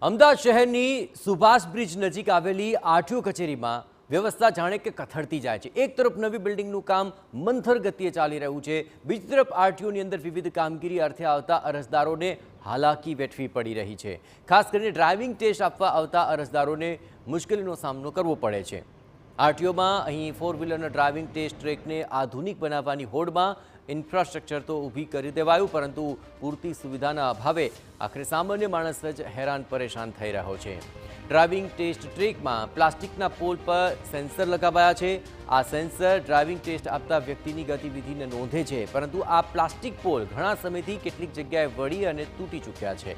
અમદાવાદ શહેરની સુભાષ બ્રિજ નજીક આવેલી આરટીઓ કચેરીમાં વ્યવસ્થા જાણે કે કથળતી જાય છે। એક તરફ નવી બિલ્ડિંગનું કામ મંથર ગતિએ ચાલી રહ્યું છે, બીજી તરફ આરટીઓની અંદર વિવિધ કામગીરી અર્થે આવતા અરજદારોને હાલાકી વેઠવી પડી રહી છે। ખાસ કરીને ડ્રાઇવિંગ ટેસ્ટ આપવા આવતા અરજદારોને મુશ્કેલીનો સામનો કરવો પડે છે। આરટીઓમાં અહીં 4 વ્હીલરના ડ્રાઇવિંગ ટેસ્ટ ટ્રેકને આધુનિક બનાવવાની હોડમાં ઇન્ફ્રાસ્ટ્રક્ચર તો ઊભી કરી દેવાયું, પરંતુ પૂરતી સુવિધાના અભાવે આખરે સામાન્ય માણસ જ હેરાન પરેશાન થઈ રહ્યો છે। ડ્રાઇવિંગ ટેસ્ટ ટ્રેકમાં પ્લાસ્ટિકના પોલ પર સેન્સર લગાવાયા છે। આ સેન્સર ડ્રાઇવિંગ ટેસ્ટ આપતા વ્યક્તિની ગતિવિધિને નોંધે છે, પરંતુ આ પ્લાસ્ટિક પોલ ઘણા સમયથી કેટલીક જગ્યાએ વળી અને તૂટી ચૂક્યા છે।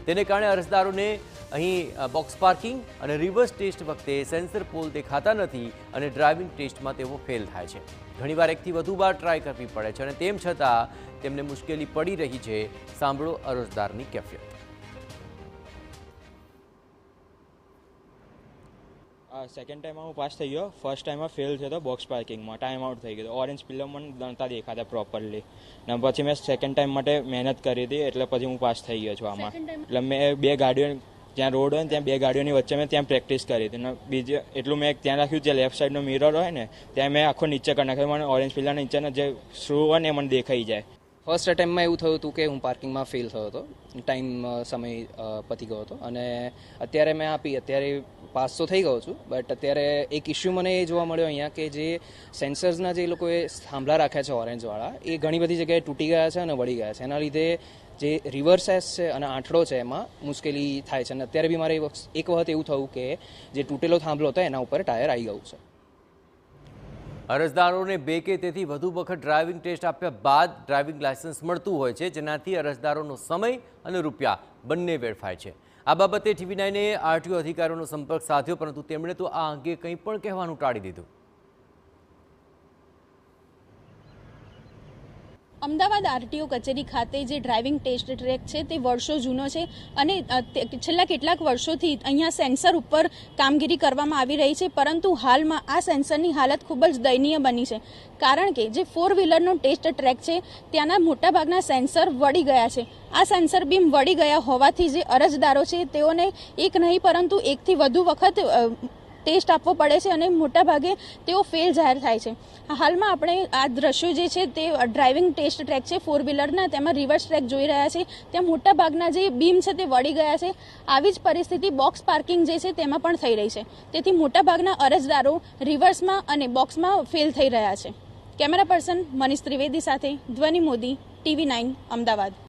તેને કારણે અરજદારોને અહીં બોક્સ પાર્કિંગ અને રિવર્સ ટેસ્ટ વખતે સેન્સર પોલ દેખાતા નથી અને ડ્રાઇવિંગ ટેસ્ટમાં તેઓ ફેલ થાય છે। ઘણીવાર એકથી વધુ વાર ટ્રાય કરવી પડે છે અને તેમ છતાં તેમને મુશ્કેલી પડી રહી છે। સાંભળો અરજદારની કેફિયત। સેકન્ડ ટાઈમમાં હું પાસ થઈ ગયો, ફર્સ્ટ ટાઈમમાં ફેલ થયો હતો બોક્સ પાર્કિંગમાં, ટાઈમ આઉટ થઈ ગયો, ઓરેન્જ પિલર મને નહોતા દેખાતા પ્રોપરલી, ને પછી મેં સેકન્ડ ટાઈમ માટે મહેનત કરી હતી, એટલે પછી હું પાસ થઈ ગયો છું આમાં। એટલે મેં બે ગાડીઓ, ત્યાં રોડ હોય ને ત્યાં બે ગાડીઓની વચ્ચે મેં ત્યાં પ્રેક્ટિસ કરી હતી, ને બીજે એટલું મેં ત્યાં રાખ્યું, જે લેફ્ટ સાઈડનો મિરર હોય ને ત્યાં મેં આખો નીચે કરી નાખ્યો, મને ઓરેન્જ પિલરના નીચેના જે સ્ક્રૂ હોય ને એ મને દેખાઈ જાય। ફર્સ્ટ અટેમ્પમાં એવું થયું હતું કે હું પાર્કિંગમાં ફેલ થયો હતો, ટાઈમ સમય પતી ગયો હતો અને અત્યારે મેં આપી, અત્યારે પાસ તો થઈ ગયો છું, બટ અત્યારે એક ઇસ્યુ મને એ જોવા મળ્યો અહીંયા કે જે સેન્સર્સના જે લોકોએ થાંભલા રાખ્યા છે ઓરેન્જવાળા, એ ઘણી બધી જગ્યાએ તૂટી ગયા છે અને વળી ગયા છે। એના લીધે જે રિવર્સ એસ છે અને આંઠડો છે એમાં મુશ્કેલી થાય છે, અને અત્યારે બી મારે એક વખત એવું થયું કે જે તૂટેલો થાંભલો હતો એના ઉપર ટાયર આવી ગયું છે। અરજદારોને 2 કે તેથી વધુ વખત ડ્રાઇવિંગ ટેસ્ટ આપ્યા બાદ ડ્રાઇવિંગ લાયસન્સ મળતું હોય છે, જેનાથી અરજદારોનો સમય અને રૂપિયા બંને વેડફાય છે। આ બાબતે TV9એ આરટીઓ અધિકારીઓનો સંપર્ક સાધ્યો, પરંતુ તેમણે તો આ અંગે કંઈ પણ કહેવાનું ટાળી દીધું। અમદાવાદ આરટીઓ કચેરી ખાતે જે ડ્રાઇવિંગ ટેસ્ટ ટ્રેક છે તે વર્ષો જૂનો છે અને છેલ્લા કેટલાક વર્ષોથી અહીંયા સેન્સર ઉપર કામગીરી કરવામાં આવી રહી છે, પરંતુ હાલમાં આ સેન્સરની હાલત ખૂબ જ દયનીય બની છે, કારણ કે જે 4 વ્હીલરનો ટેસ્ટ ટ્રેક છે ત્યાંના મોટાભાગના સેન્સર વળી ગયા છે। આ સેન્સર બીમ વળી ગયા હોવાથી જે અરજદારો છે તેઓને એક નહીં પરંતુ એકથી વધુ વખત ટેસ્ટ આપવો પડે છે અને મોટાભાગે તેઓ ફેલ જાહેર થાય છે। હાલમાં આપણે આ દ્રશ્યો જે છે તે ડ્રાઇવિંગ ટેસ્ટ ટ્રેક છે 4 વ્હીલરના, તેમાં રિવર્સ ટ્રેક જોઈ રહ્યા છે, ત્યાં મોટાભાગના જે બીમ છે તે વળી ગયા છે। આવી જ પરિસ્થિતિ બોક્સ પાર્કિંગ જે છે તેમાં પણ થઈ રહી છે, તેથી મોટાભાગના અરજદારો રિવર્સમાં અને બોક્સમાં ફેલ થઈ રહ્યા છે। કેમેરા પર્સન મનીષ ત્રિવેદી સાથે ધ્વનિ મોદી, TV9 અમદાવાદ।